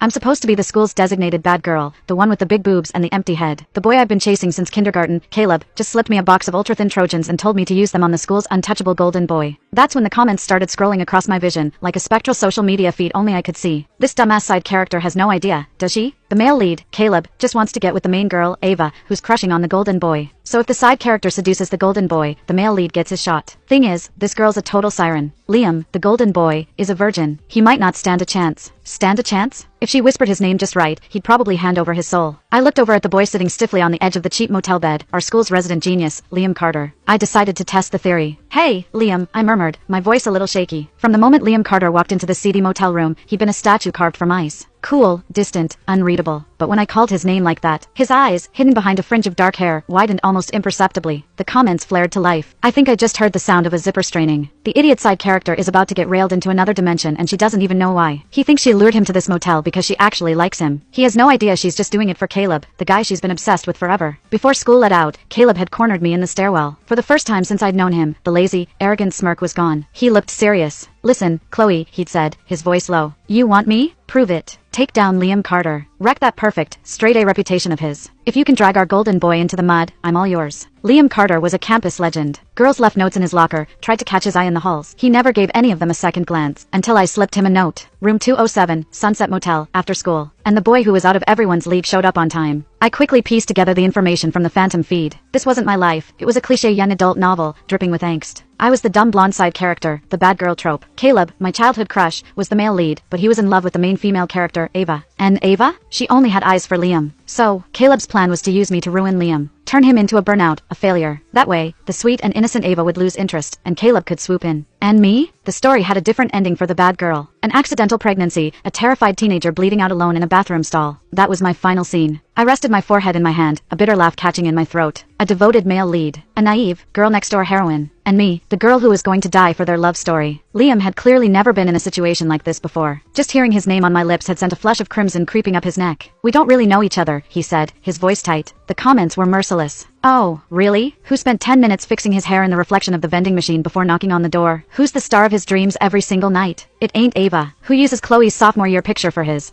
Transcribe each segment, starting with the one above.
I'm supposed to be the school's designated bad girl, the one with the big boobs and the empty head. The boy I've been chasing since kindergarten, Caleb, just slipped me a box of ultra-thin Trojans and told me to use them on the school's untouchable golden boy. That's when the comments started scrolling across my vision, like a spectral social media feed only I could see. This dumbass side character has no idea, does she? The male lead, Caleb, just wants to get with the main girl, Ava, who's crushing on the golden boy. So if the side character seduces the golden boy, the male lead gets his shot. Thing is, this girl's a total siren. Liam, the golden boy, is a virgin. He might not stand a chance. Stand a chance? If she whispered his name just right, he'd probably hand over his soul. I looked over at the boy sitting stiffly on the edge of the cheap motel bed, our school's resident genius, Liam Carter. I decided to test the theory. Hey, Liam, I murmured, my voice a little shaky. From the moment Liam Carter walked into the seedy motel room, he'd been a statue carved from ice. Cool, distant, unreadable. But when I called his name like that, his eyes, hidden behind a fringe of dark hair, widened almost imperceptibly. The comments flared to life. I think I just heard the sound of a zipper straining. The idiot side character is about to get railed into another dimension and she doesn't even know why. He thinks she lured him to this motel because she actually likes him. He has no idea she's just doing it for Caleb, the guy she's been obsessed with forever. Before school let out, Caleb had cornered me in the stairwell. For the first time since I'd known him, the lazy, arrogant smirk was gone. He looked serious. Listen, Chloe, he'd said, his voice low. You want me? Prove it. Take down Liam Carter. Wreck that perfect, straight-A reputation of his. If you can drag our golden boy into the mud, I'm all yours. Liam Carter was a campus legend. Girls left notes in his locker, tried to catch his eye in the halls. He never gave any of them a second glance, until I slipped him a note. Room 207, Sunset Motel, after school. And the boy who was out of everyone's league showed up on time. I quickly pieced together the information from the phantom feed. This wasn't my life. It was a cliché young adult novel, dripping with angst. I was the dumb blonde side character, the bad girl trope. Caleb, my childhood crush, was the male lead, but he was in love with the main female character, Ava. And Ava? She only had eyes for Liam. So, Caleb's plan was to use me to ruin Liam. Turn him into a burnout, a failure. That way, the sweet and innocent Ava would lose interest, and Caleb could swoop in. And me? The story had a different ending for the bad girl. An accidental pregnancy, a terrified teenager bleeding out alone in a bathroom stall. That was my final scene. I rested my forehead in my hand, a bitter laugh catching in my throat. A devoted male lead. A naive, girl-next-door heroine. And me, the girl who was going to die for their love story. Liam had clearly never been in a situation like this before. Just hearing his name on my lips had sent a flush of crimson creeping up his neck. We don't really know each other, he said, his voice tight. The comments were merciless. Oh, really? Who spent 10 minutes fixing his hair in the reflection of the vending machine before knocking on the door? Who's the star of his dreams every single night? It ain't Ava. Who uses Chloe's sophomore year picture for his,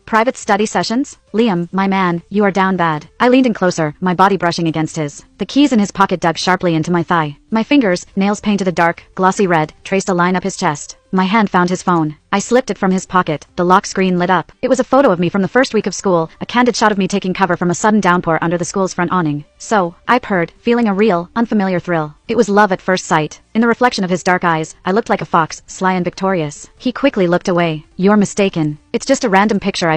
private study sessions? Liam, my man, you are down bad. I leaned in closer, my body brushing against his. The keys in his pocket dug sharply into my thigh. My fingers, nails painted a dark, glossy red, traced a line up his chest. My hand found his phone. I slipped it from his pocket. The lock screen lit up. It was a photo of me from the first week of school, a candid shot of me taking cover from a sudden downpour under the school's front awning. So, I purred, feeling a real, unfamiliar thrill. It was love at first sight. In the reflection of his dark eyes, I looked like a fox, sly and victorious. He quickly looked away. You're mistaken. It's just a random picture I